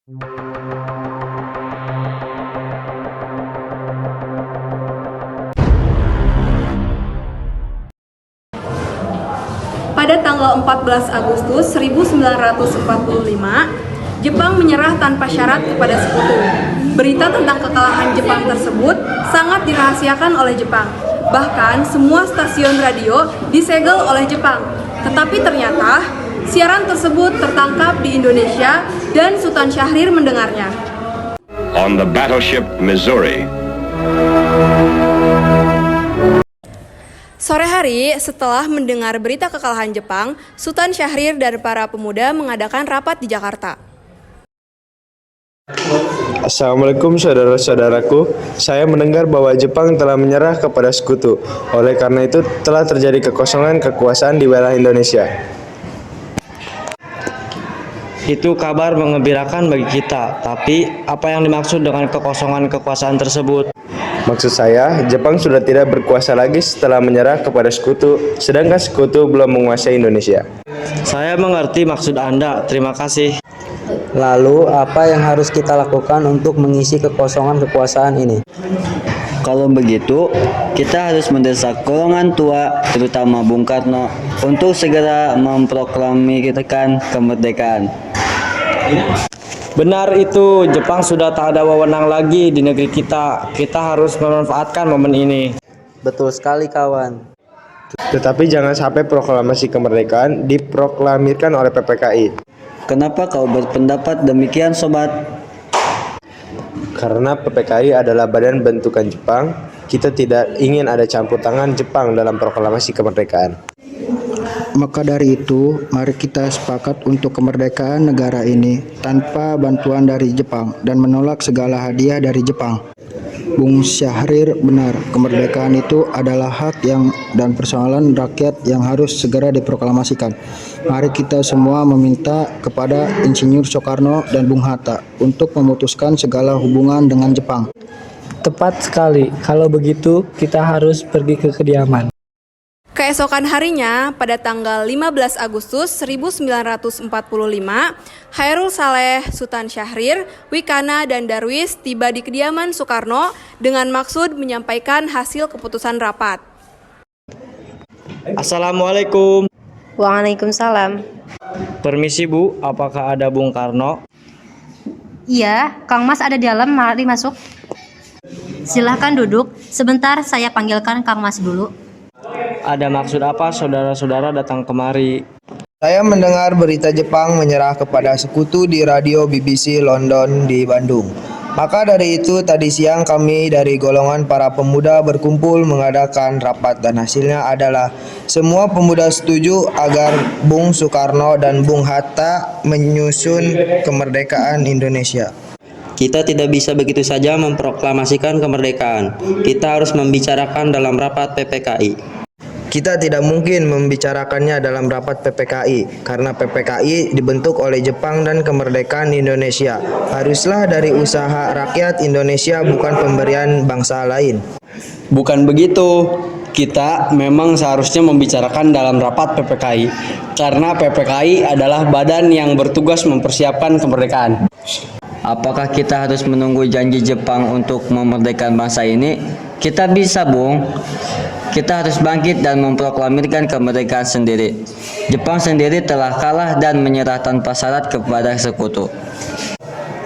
Pada tanggal 14 Agustus 1945, Jepang menyerah tanpa syarat kepada sekutu. Berita tentang kekalahan Jepang tersebut sangat dirahasiakan oleh Jepang. Bahkan semua stasiun radio disegel oleh Jepang. Tetapi ternyata siaran tersebut tertangkap di Indonesia dan Sultan Syahrir mendengarnya. On the battleship Missouri. Sore hari, setelah mendengar berita kekalahan Jepang, Sultan Syahrir dan para pemuda mengadakan rapat di Jakarta. Assalamualaikum saudara-saudaraku. Saya mendengar bahwa Jepang telah menyerah kepada sekutu. Oleh karena itu telah terjadi kekosongan kekuasaan di wilayah Indonesia. Itu kabar mengembirakan bagi kita, tapi apa yang dimaksud dengan kekosongan kekuasaan tersebut? Maksud saya, Jepang sudah tidak berkuasa lagi setelah menyerah kepada sekutu, sedangkan sekutu belum menguasai Indonesia. Saya mengerti maksud Anda, terima kasih. Lalu, apa yang harus kita lakukan untuk mengisi kekosongan kekuasaan ini? Kalau begitu, kita harus mendesak golongan tua, terutama Bung Karno, untuk segera memproklamasikan kemerdekaan. Benar itu, Jepang sudah tak ada wewenang lagi di negeri kita. Kita harus memanfaatkan momen ini. Betul sekali, kawan. Tetapi jangan sampai proklamasi kemerdekaan diproklamirkan oleh PPKI. Kenapa kau berpendapat demikian, sobat? Karena PPKI adalah badan bentukan Jepang, kita tidak ingin ada campur tangan Jepang dalam proklamasi kemerdekaan. Maka dari itu, mari kita sepakat untuk kemerdekaan negara ini tanpa bantuan dari Jepang dan menolak segala hadiah dari Jepang. Bung Syahrir benar, kemerdekaan itu adalah hak dan persoalan rakyat yang harus segera diproklamasikan. Mari kita semua meminta kepada Insinyur Soekarno dan Bung Hatta untuk memutuskan segala hubungan dengan Jepang. Tepat sekali, kalau begitu kita harus pergi ke kediaman. Keesokan harinya, pada tanggal 15 Agustus 1945, Chairul Saleh, Sultan Syahrir, Wikana, dan Darwis tiba di kediaman Soekarno dengan maksud menyampaikan hasil keputusan rapat. Assalamualaikum. Waalaikumsalam. Permisi Bu, apakah ada Bung Karno? Iya, Kang Mas ada di dalam, mari masuk. Silahkan duduk, sebentar saya panggilkan Kang Mas dulu. Ada maksud apa saudara-saudara datang kemari? Saya mendengar berita Jepang menyerah kepada sekutu di radio BBC London di Bandung. Maka dari itu tadi siang kami dari golongan para pemuda berkumpul mengadakan rapat dan hasilnya adalah semua pemuda setuju agar Bung Soekarno dan Bung Hatta menyusun kemerdekaan Indonesia. Kita tidak bisa begitu saja memproklamasikan kemerdekaan. Kita harus membicarakan dalam rapat PPKI. Kita tidak mungkin membicarakannya dalam rapat PPKI karena PPKI dibentuk oleh Jepang dan kemerdekaan Indonesia haruslah dari usaha rakyat Indonesia, bukan pemberian bangsa lain. Bukan begitu. Kita memang seharusnya membicarakan dalam rapat PPKI karena PPKI adalah badan yang bertugas mempersiapkan kemerdekaan. Apakah kita harus menunggu janji Jepang untuk memerdekakan bangsa ini? Kita bisa, Bung. Kita harus bangkit dan memproklamirkan kemerdekaan sendiri. Jepang sendiri telah kalah dan menyerah tanpa syarat kepada sekutu.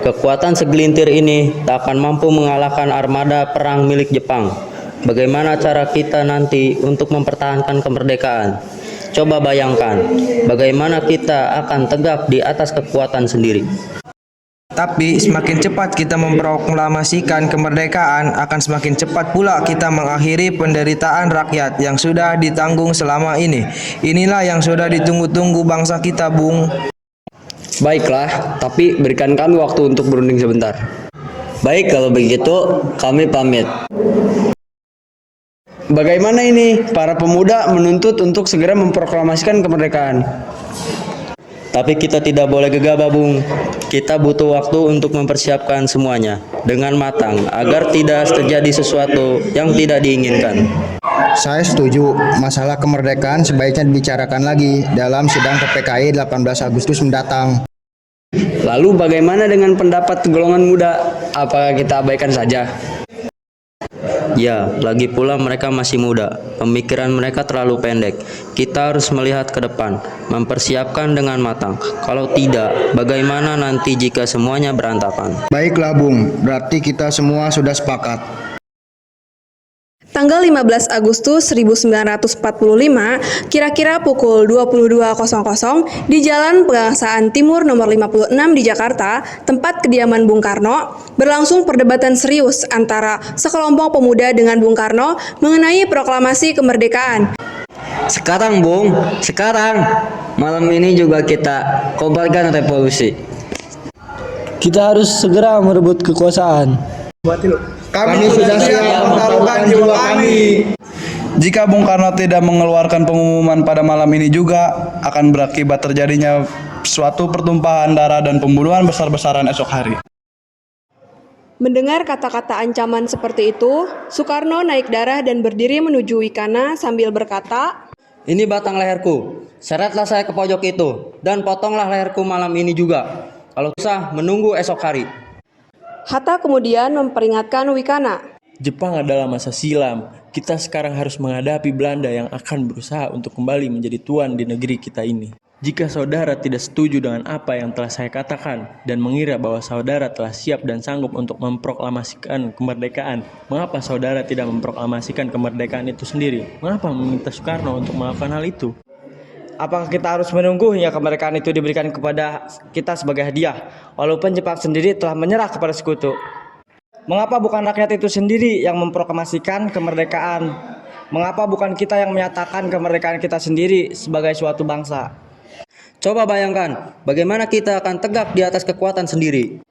Kekuatan segelintir ini tak akan mampu mengalahkan armada perang milik Jepang. Bagaimana cara kita nanti untuk mempertahankan kemerdekaan? Coba bayangkan, bagaimana kita akan tegak di atas kekuatan sendiri. Tapi semakin cepat kita memproklamasikan kemerdekaan, akan semakin cepat pula kita mengakhiri penderitaan rakyat yang sudah ditanggung selama ini. Inilah yang sudah ditunggu-tunggu bangsa kita, Bung. Baiklah, tapi berikan kami waktu untuk berunding sebentar. Baik, kalau begitu kami pamit. Bagaimana ini? Para pemuda menuntut untuk segera memproklamasikan kemerdekaan. Tapi kita tidak boleh gegabah, Bung. Kita butuh waktu untuk mempersiapkan semuanya dengan matang agar tidak terjadi sesuatu yang tidak diinginkan. Saya setuju, masalah kemerdekaan sebaiknya dibicarakan lagi dalam sidang PPKI 18 Agustus mendatang. Lalu bagaimana dengan pendapat golongan muda? Apakah kita abaikan saja? Ya, lagi pula mereka masih muda, pemikiran mereka terlalu pendek. Kita harus melihat ke depan, mempersiapkan dengan matang. Kalau tidak, bagaimana nanti jika semuanya berantakan? Baiklah Bung, berarti kita semua sudah sepakat. Tanggal 15 Agustus 1945, kira-kira pukul 22.00 di Jalan Pegangsaan Timur nomor 56 di Jakarta, tempat kediaman Bung Karno, berlangsung perdebatan serius antara sekelompok pemuda dengan Bung Karno mengenai proklamasi kemerdekaan. Sekarang, Bung, sekarang. Malam ini juga kita kobarkan revolusi. Kita harus segera merebut kekuasaan. Kami sudah siap mempertaruhkan jiwa kami. Jika Bung Karno tidak mengeluarkan pengumuman pada malam ini juga, akan berakibat terjadinya suatu pertumpahan darah dan pembunuhan besar-besaran esok hari. Mendengar kata-kata ancaman seperti itu, Soekarno naik darah dan berdiri menuju Wikana sambil berkata, Ini batang leherku, seretlah saya ke pojok itu, dan potonglah leherku malam ini juga. Kalau susah, menunggu esok hari. Hatta kemudian memperingatkan Wikana. Jepang adalah masa silam. Kita sekarang harus menghadapi Belanda yang akan berusaha untuk kembali menjadi tuan di negeri kita ini. Jika saudara tidak setuju dengan apa yang telah saya katakan dan mengira bahwa saudara telah siap dan sanggup untuk memproklamasikan kemerdekaan, mengapa saudara tidak memproklamasikan kemerdekaan itu sendiri? Mengapa meminta Soekarno untuk melakukan hal itu? Apakah kita harus menunggu hingga kemerdekaan itu diberikan kepada kita sebagai hadiah, walaupun Jepang sendiri telah menyerah kepada sekutu? Mengapa bukan rakyat itu sendiri yang memproklamasikan kemerdekaan? Mengapa bukan kita yang menyatakan kemerdekaan kita sendiri sebagai suatu bangsa? Coba bayangkan, bagaimana kita akan tegak di atas kekuatan sendiri.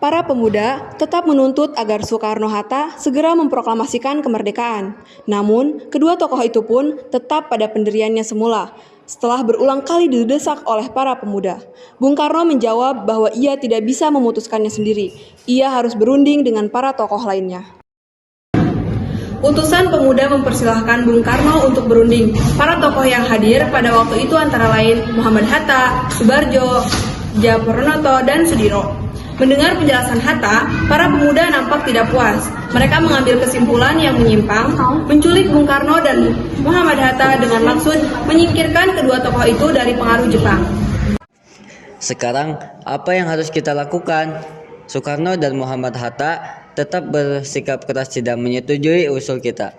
Para pemuda tetap menuntut agar Soekarno-Hatta segera memproklamasikan kemerdekaan. Namun, kedua tokoh itu pun tetap pada pendiriannya semula. Setelah berulang kali didesak oleh para pemuda, Bung Karno menjawab bahwa ia tidak bisa memutuskannya sendiri. Ia harus berunding dengan para tokoh lainnya. Utusan pemuda mempersilahkan Bung Karno untuk berunding. Para tokoh yang hadir pada waktu itu antara lain Muhammad Hatta, Subarjo, Djapornoto, dan Sudiro. Mendengar penjelasan Hatta, para pemuda nampak tidak puas. Mereka mengambil kesimpulan yang menyimpang, menculik Bung Karno dan Muhammad Hatta dengan maksud menyingkirkan kedua tokoh itu dari pengaruh Jepang. Sekarang, apa yang harus kita lakukan? Soekarno dan Muhammad Hatta tetap bersikap keras tidak menyetujui usul kita.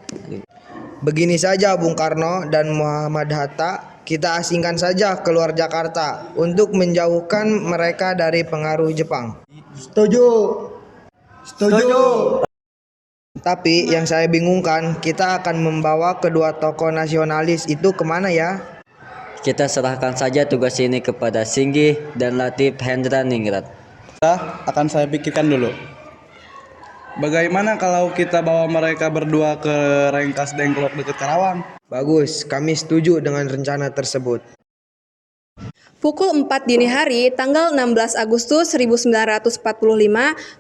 Begini saja Bung Karno dan Muhammad Hatta, kita asingkan saja keluar Jakarta untuk menjauhkan mereka dari pengaruh Jepang. Setuju. Setuju. Tapi yang saya bingungkan, kita akan membawa kedua tokoh nasionalis itu kemana ya? Kita serahkan saja tugas ini kepada Singgih dan Latif Hendraningrat. Akan saya pikirkan dulu. Bagaimana kalau kita bawa mereka berdua ke Rengkas Dengklok dekat Karawang? Bagus, kami setuju dengan rencana tersebut. Pukul 4 dini hari, tanggal 16 Agustus 1945,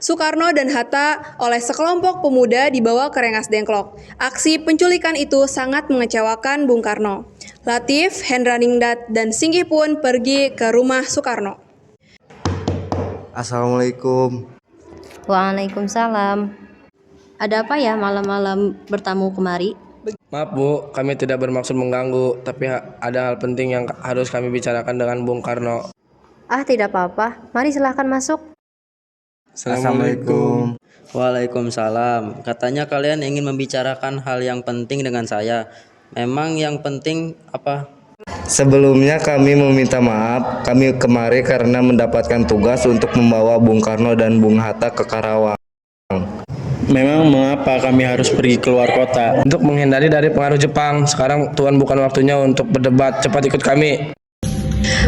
Soekarno dan Hatta oleh sekelompok pemuda dibawa ke Rengas Dengklok. Aksi penculikan itu sangat mengecewakan Bung Karno. Latif, Hendraningrat, dan Singgih pun pergi ke rumah Soekarno. Assalamualaikum. Waalaikumsalam. Ada apa ya malam-malam bertamu kemari? Maaf Bu, kami tidak bermaksud mengganggu, tapi ada hal penting yang harus kami bicarakan dengan Bung Karno. Ah, tidak apa-apa. Mari silahkan masuk. Assalamualaikum. Waalaikumsalam. Katanya kalian ingin membicarakan hal yang penting dengan saya. Memang yang penting apa? Sebelumnya kami meminta maaf, kami kemari karena mendapatkan tugas untuk membawa Bung Karno dan Bung Hatta ke Karawang. Memang mengapa kami harus pergi keluar kota? Untuk menghindari dari pengaruh Jepang. Sekarang Tuhan bukan waktunya untuk berdebat, cepat ikut kami.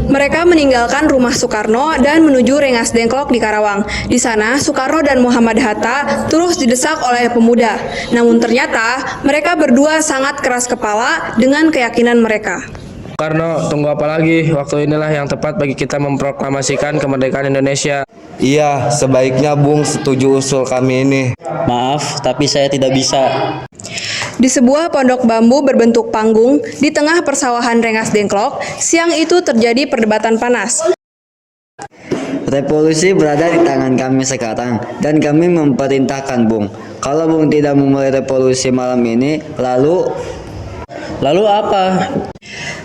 Mereka meninggalkan rumah Soekarno dan menuju Rengas Dengklok di Karawang. Di sana, Soekarno dan Muhammad Hatta terus didesak oleh pemuda. Namun ternyata, mereka berdua sangat keras kepala dengan keyakinan mereka. Karno, tunggu apa lagi? Waktu inilah yang tepat bagi kita memproklamasikan kemerdekaan Indonesia. Iya, sebaiknya Bung setuju usul kami ini. Maaf, tapi saya tidak bisa. Di sebuah pondok bambu berbentuk panggung di tengah persawahan Rengas Dengklok, siang itu terjadi perdebatan panas. Revolusi berada di tangan kami sekarang dan kami memerintahkan Bung. Kalau Bung tidak memulai revolusi malam ini, lalu apa?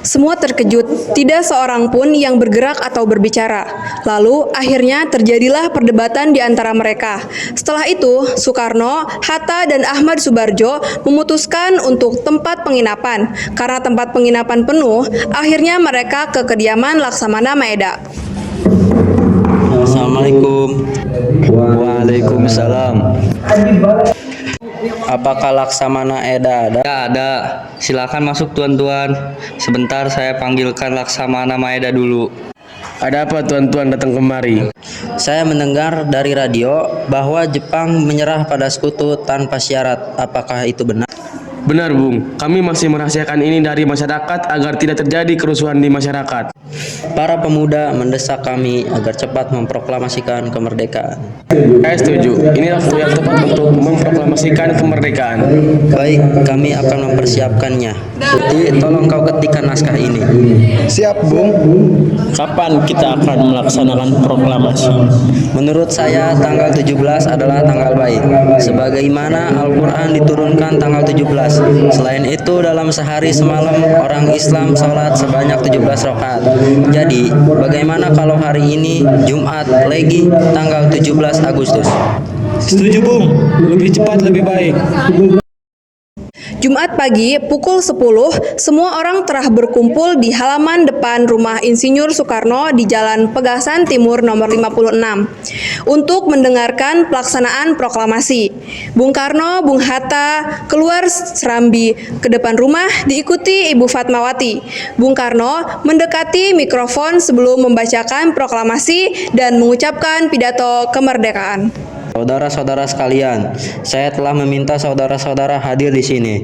Semua terkejut, tidak seorang pun yang bergerak atau berbicara. Lalu, akhirnya terjadilah perdebatan di antara mereka. Setelah itu, Soekarno, Hatta, dan Ahmad Subarjo memutuskan untuk tempat penginapan. Karena tempat penginapan penuh, akhirnya mereka ke kediaman Laksamana Maeda. Assalamualaikum. Waalaikumsalam. Apakah Laksamana Eda ada? Ya, ada. Silakan masuk tuan-tuan. Sebentar saya panggilkan Laksamana Maeda dulu. Ada apa tuan-tuan datang kemari? Saya mendengar dari radio bahwa Jepang menyerah pada sekutu tanpa syarat. Apakah itu benar? Benar Bung, kami masih merahasiakan ini dari masyarakat agar tidak terjadi kerusuhan di masyarakat. Para pemuda mendesak kami agar cepat memproklamasikan kemerdekaan. Saya setuju, inilah waktu yang tepat untuk memproklamasikan kemerdekaan. Baik, kami akan mempersiapkannya. Putih, tolong kau ketikkan naskah ini. Siap, Bung. Kapan kita akan melaksanakan proklamasi? Menurut saya tanggal 17 adalah tanggal baik. Sebagaimana Al-Quran diturunkan tanggal 17. Selain itu dalam sehari semalam orang Islam sholat sebanyak 17 rakaat. Jadi bagaimana kalau hari ini Jumat Legi tanggal 17 Agustus? Setuju Bung, lebih cepat lebih baik. Jumat pagi pukul 10, semua orang telah berkumpul di halaman depan rumah Insinyur Soekarno di Jalan Pegasan Timur nomor 56 untuk mendengarkan pelaksanaan proklamasi. Bung Karno, Bung Hatta keluar serambi ke depan rumah diikuti Ibu Fatmawati. Bung Karno mendekati mikrofon sebelum membacakan proklamasi dan mengucapkan pidato kemerdekaan. Saudara-saudara sekalian, saya telah meminta saudara-saudara hadir di sini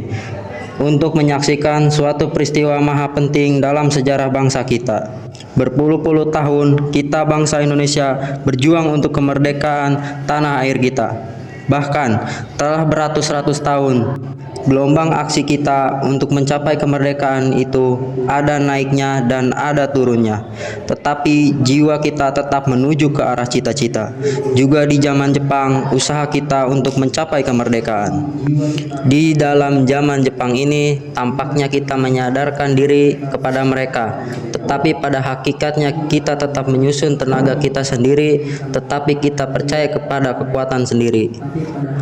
untuk menyaksikan suatu peristiwa maha penting dalam sejarah bangsa kita. Berpuluh-puluh tahun kita bangsa Indonesia berjuang untuk kemerdekaan tanah air kita. Bahkan telah beratus-ratus tahun gelombang aksi kita untuk mencapai kemerdekaan itu ada naiknya dan ada turunnya. Tetapi jiwa kita tetap menuju ke arah cita-cita. Juga di zaman Jepang, usaha kita untuk mencapai kemerdekaan. Di dalam zaman Jepang ini, tampaknya kita menyadarkan diri kepada mereka. Tetapi pada hakikatnya kita tetap menyusun tenaga kita sendiri, tetapi kita percaya kepada kekuatan sendiri.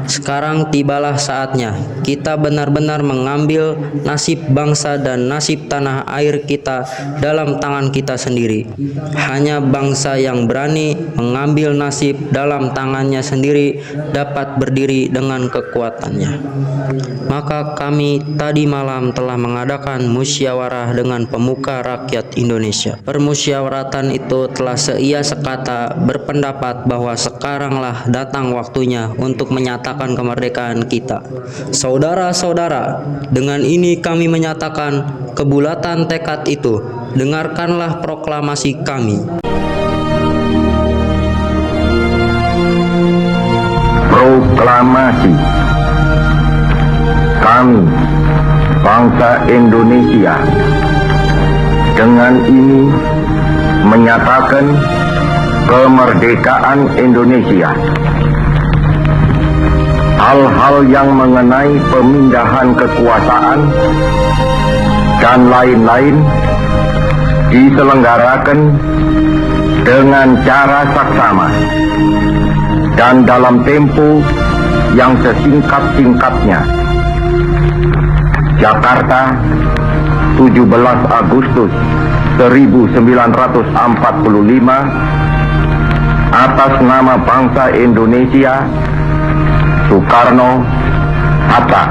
Sekarang tibalah saatnya kita benar-benar mengambil nasib bangsa dan nasib tanah air kita dalam tangan kita sendiri. Hanya bangsa yang berani mengambil nasib dalam tangannya sendiri dapat berdiri dengan kekuatannya. Maka kami tadi malam telah mengadakan musyawarah dengan pemuka rakyat Indonesia. Permusyawaratan itu telah seia sekata berpendapat bahwa sekaranglah datang waktunya untuk menyatakan kemerdekaan kita. Saudara-saudara, dengan ini kami menyatakan kebulatan tekad itu. Dengarkanlah proklamasi kami. Proklamasi. Kami, bangsa Indonesia, dengan ini menyatakan kemerdekaan Indonesia. Hal-hal yang mengenai pemindahan kekuasaan dan lain-lain diselenggarakan dengan cara saksama dan dalam tempo yang sesingkat-singkatnya. Jakarta, 17 Agustus 1945, atas nama bangsa Indonesia, Soekarno, Hatta.